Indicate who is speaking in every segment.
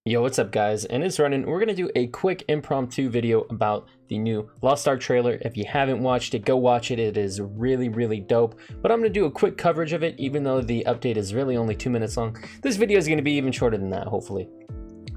Speaker 1: Yo, what's up guys? And it's Renon. We're going to do a quick impromptu video about the new Lost Ark trailer. If you haven't watched it, go watch it. It is really dope. But I'm going to do a quick coverage of it, even though the update is really only 2 minutes long. This video is going to be even shorter than that, hopefully.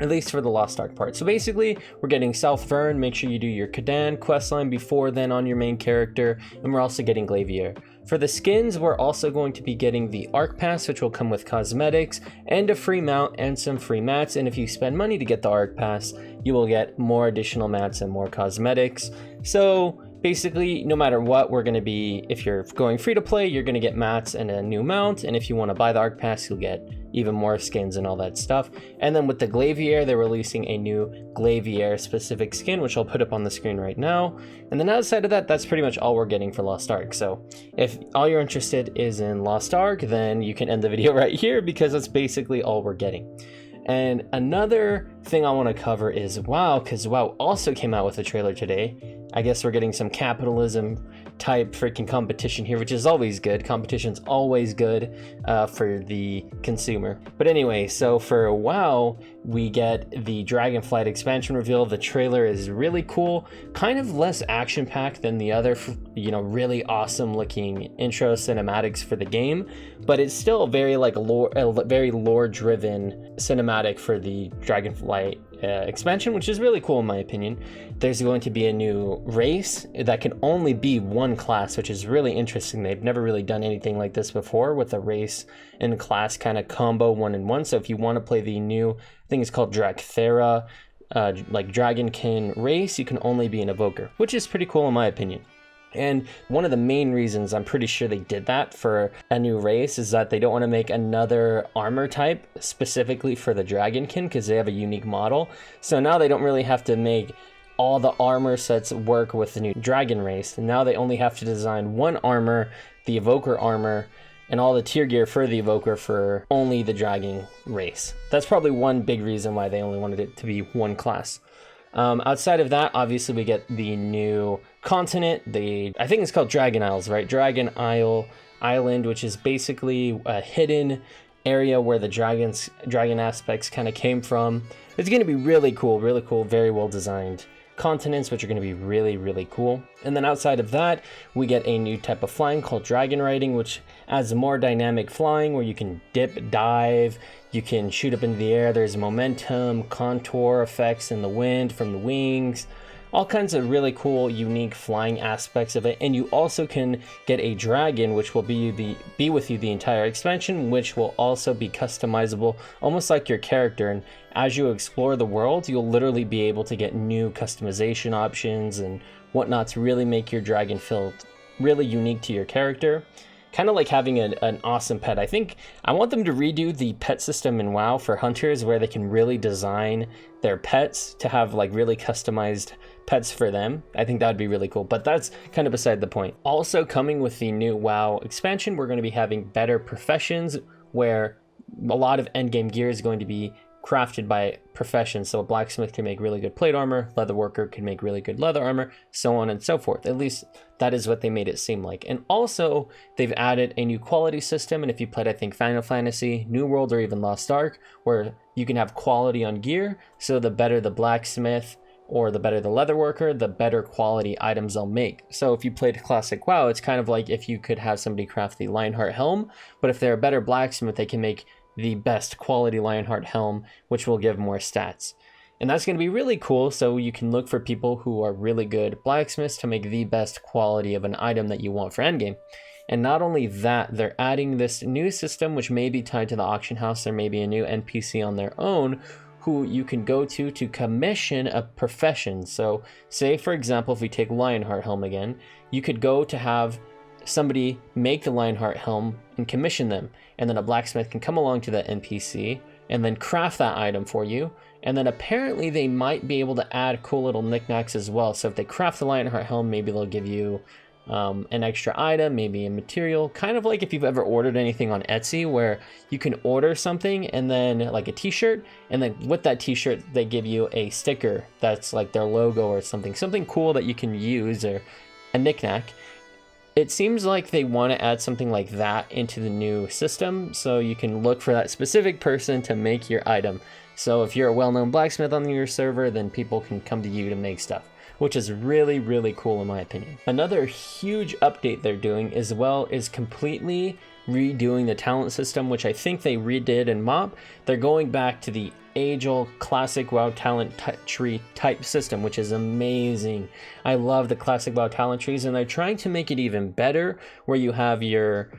Speaker 1: At least for the Lost Ark part. So basically, we're getting South Vern. Make sure you do your Kadan questline before then on your main character. And we're also getting Glavier. For the skins, we're also going to be getting the Ark Pass, which will come with cosmetics and a free mount and some free mats. And if you spend money to get the Ark Pass, you will get more additional mats and more cosmetics. So basically, no matter what, we're going to be, if you're going free to play, you're going to get mats and a new mount. And if you want to buy the Ark Pass, you'll get even more skins and all that stuff. And then with the Glavier, they're releasing a new Glavier specific skin, which I'll put up on the screen right now. And then outside of that, that's pretty much all we're getting for Lost Ark. So if all you're interested is in Lost Ark, then you can end the video right here because that's basically all we're getting. And another thing I want to cover is WoW, because WoW also came out with a trailer today. I guess we're getting some capitalism type freaking competition here, which is always good. Competition's always good for the consumer. But anyway, so for WoW, we get the Dragonflight expansion reveal. The trailer is really cool, kind of less action-packed than the other, really awesome looking intro cinematics for the game, but it's still very like very lore-driven cinematic for the Dragonflight expansion, which is really cool in my opinion. There's going to be a new race that can only be one class, which is really interesting. They've never really done anything like this before with a race and class kind of combo 1-in-1. So if you want to play the new, I think it's called Drakthera, like Dragonkin race, you can only be an evoker, which is pretty cool in my opinion. And one of the main reasons I'm pretty sure they did that for a new race is that they don't want to make another armor type specifically for the Dragonkin because they have a unique model. So now they don't really have to make all the armor sets work with the new dragon race. And now they only have to design one armor, the evoker armor, and all the tier gear for the evoker for only the dragon race. That's probably one big reason why they only wanted it to be one class. Outside of that, obviously we get the new continent, I think it's called Dragon Isles, right? Dragon Isle Island, which is basically a hidden area where the dragon aspects kind of came from. It's going to be really cool, very well designed continents, which are going to be really cool. And then outside of that, we get a new type of flying called dragon riding, which adds more dynamic flying where you can dip, dive, you can shoot up into the air. There's momentum, contour effects in the wind from the wings, all kinds of really cool, unique flying aspects of it. And you also can get a dragon, which will be with you the entire expansion, which will also be customizable, almost like your character. And as you explore the world, you'll literally be able to get new customization options and whatnot to really make your dragon feel really unique to your character. Kind of like having an awesome pet. I think I want them to redo the pet system in WoW for hunters where they can really design their pets to have like really customized pets for them. I think that would be really cool, but that's kind of beside the point. Also coming with the new WoW expansion, we're going to be having better professions where a lot of endgame gear is going to be crafted by profession. So a blacksmith can make really good plate armor, leather worker can make really good leather armor, so on and so forth. At least that is what they made it seem like. And also they've added a new quality system. And if you played, I think, Final Fantasy, New World, or even Lost Ark, where you can have quality on gear. So the better the blacksmith or the better the leather worker, the better quality items they'll make. So if you played classic WoW, it's kind of like if you could have somebody craft the Lionheart helm, but if they're a better blacksmith, they can make the best quality Lionheart helm, which will give more stats. And that's going to be really cool, so you can look for people who are really good blacksmiths to make the best quality of an item that you want for endgame. And not only that, they're adding this new system, which may be tied to the auction house. There may be a new NPC on their own who you can go to commission a profession. So say, for example, if we take Lionheart helm again, you could go to have somebody make the Lionheart helm and commission them, and then a blacksmith can come along to that NPC and then craft that item for you. And then apparently they might be able to add cool little knickknacks as well. So if they craft the Lionheart helm, maybe they'll give you an extra item, maybe a material, kind of like if you've ever ordered anything on Etsy where you can order something and then like a t-shirt, and then with that t-shirt they give you a sticker that's like their logo or something cool that you can use, or a knickknack. It seems like they want to add something like that into the new system, so you can look for that specific person to make your item. So if you're a well-known blacksmith on your server, then people can come to you to make stuff, which is really, really cool in my opinion. Another huge update they're doing as well is completely redoing the talent system, which I think they redid in MOP. They're going back to the age-old classic WoW talent tree type system, which is amazing. I love the classic WoW talent trees, and they're trying to make it even better, where you have your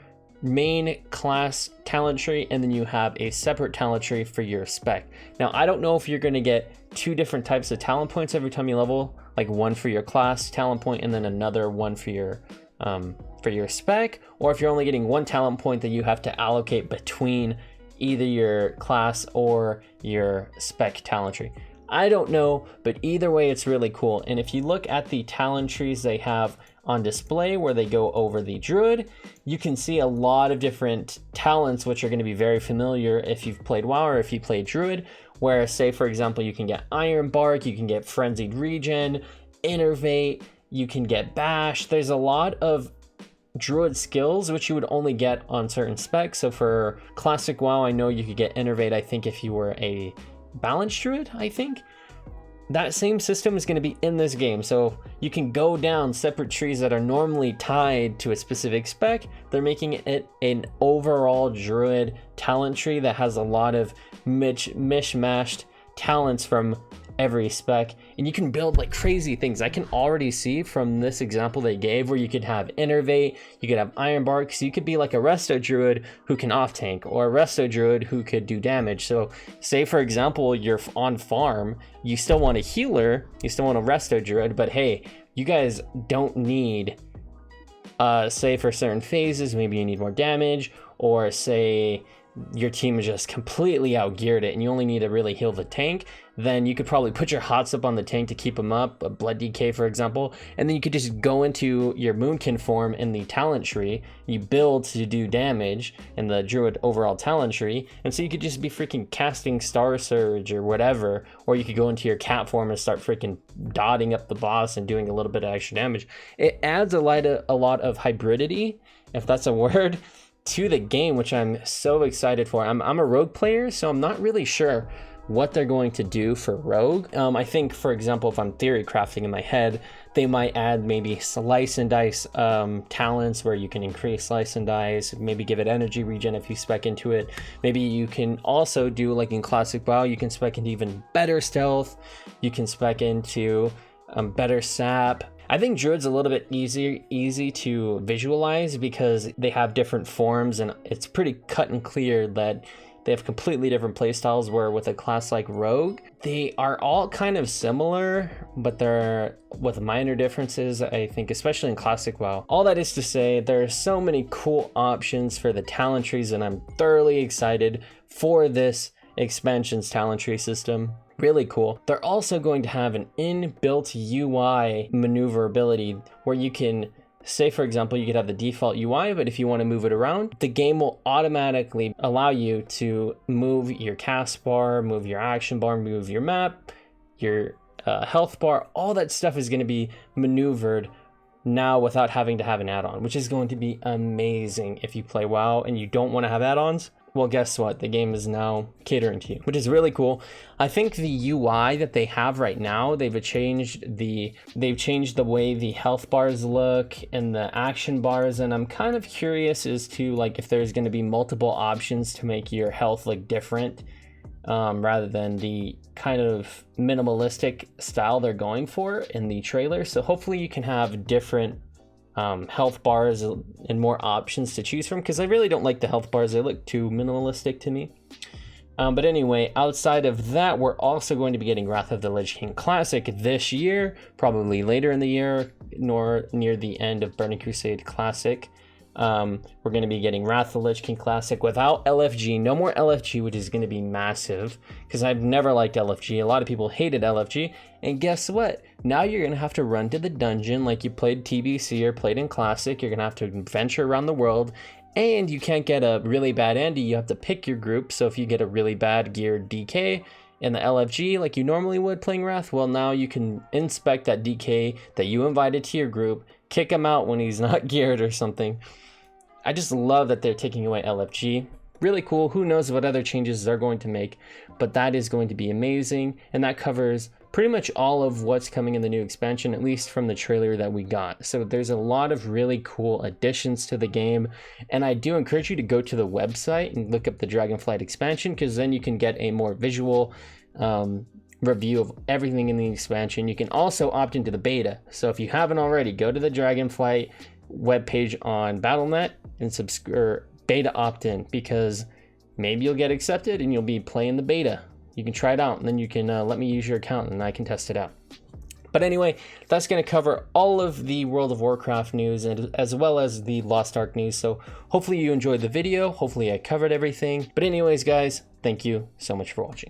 Speaker 1: main class talent tree and then you have a separate talent tree for your spec. Now I don't know if you're going to get two different types of talent points every time you level, like one for your class talent point and then another one for your spec, or if you're only getting one talent point that you have to allocate between either your class or your spec talent tree. I don't know, but either way it's really cool. And if you look at the talent trees they have on display where they go over the druid, you can see a lot of different talents which are going to be very familiar if you've played WoW or if you played druid, where say for example you can get Iron Bark, you can get Frenzied Regen, Innervate, you can get Bash. There's a lot of druid skills which you would only get on certain specs. So for classic WoW I know you could get Innervate, I think if you were a balanced druid. I think that same system is going to be in this game, so you can go down separate trees that are normally tied to a specific spec. They're making it an overall druid talent tree that has a lot of mishmashed talents from every spec, and you can build like crazy things. I can already see from this example they gave where you could have Innervate, you could have Iron Bark, so you could be like a resto druid who can off tank, or a resto druid who could do damage. So say for example you're on farm, you still want a healer, you still want a resto druid, but hey, you guys don't need say for certain phases maybe you need more damage, or say your team is just completely outgeared it and you only need to really heal the tank, then you could probably put your hots up on the tank to keep them up, a blood DK for example, and then you could just go into your Moonkin form in the talent tree, you build to do damage in the druid overall talent tree, and so you could just be freaking casting Star Surge or whatever, or you could go into your cat form and start freaking dotting up the boss and doing a little bit of extra damage. It adds a lot of hybridity, if that's a word, to the game, which I'm so excited for. I'm a rogue player, so I'm not really sure what they're going to do for rogue. I think, for example, if I'm theory crafting in my head, they might add maybe slice and dice talents where you can increase slice and dice, maybe give it energy regen if you spec into it. Maybe you can also do like in classic WoW, you can spec into even better stealth, you can spec into better sap. I think druid's a little bit easy to visualize because they have different forms and it's pretty cut and clear that they have completely different playstyles, where with a class like rogue, they are all kind of similar, but they're with minor differences, I think, especially in classic WoW. All that is to say, there are so many cool options for the talent trees, and I'm thoroughly excited for this expansion's talent tree system. Really cool. They're also going to have an inbuilt UI maneuverability where you can say, for example, you could have the default UI, but if you want to move it around, the game will automatically allow you to move your cast bar, move your action bar, move your map, your health bar. All that stuff is going to be maneuvered now without having to have an add-on, which is going to be amazing if you play WoW and you don't want to have add-ons. Well, guess what? The game is now catering to you, which is really cool. I think the UI that they have right now, they've changed the way the health bars look and the action bars, and I'm kind of curious as to like if there's going to be multiple options to make your health look different, rather than the kind of minimalistic style they're going for in the trailer. So hopefully you can have different health bars and more options to choose from, because I really don't like the health bars. They look too minimalistic to me. But anyway, outside of that, we're also going to be getting Wrath of the Lich King Classic this year, probably later in the year, nor near the end of Burning Crusade Classic. We're going to be getting Wrath of the Lich King Classic without LFG. No more LFG, which is going to be massive, because I've never liked LFG. A lot of people hated LFG, and guess what? Now you're going to have to run to the dungeon like you played TBC or played in Classic. You're going to have to venture around the world, and you can't get a really bad Andy. You have to pick your group. So if you get a really bad geared DK in the LFG like you normally would playing Wrath, well, now you can inspect that DK that you invited to your group, kick him out when he's not geared or something. I just love that they're taking away LFG. really cool. Who knows what other changes they're going to make, but that is going to be amazing. And that covers pretty much all of what's coming in the new expansion, at least from the trailer that we got. So there's a lot of really cool additions to the game. And I do encourage you to go to the website and look up the Dragonflight expansion, because then you can get a more visual review of everything in the expansion. You can also opt into the beta. So if you haven't already, go to the Dragonflight webpage on Battle.net and beta opt in, because maybe you'll get accepted and you'll be playing the beta. You can try it out, and then you can let me use your account and I can test it out. But anyway, that's going to cover all of the World of Warcraft news, and as well as the Lost Ark news. So hopefully you enjoyed the video. Hopefully I covered everything. But anyways, guys, thank you so much for watching.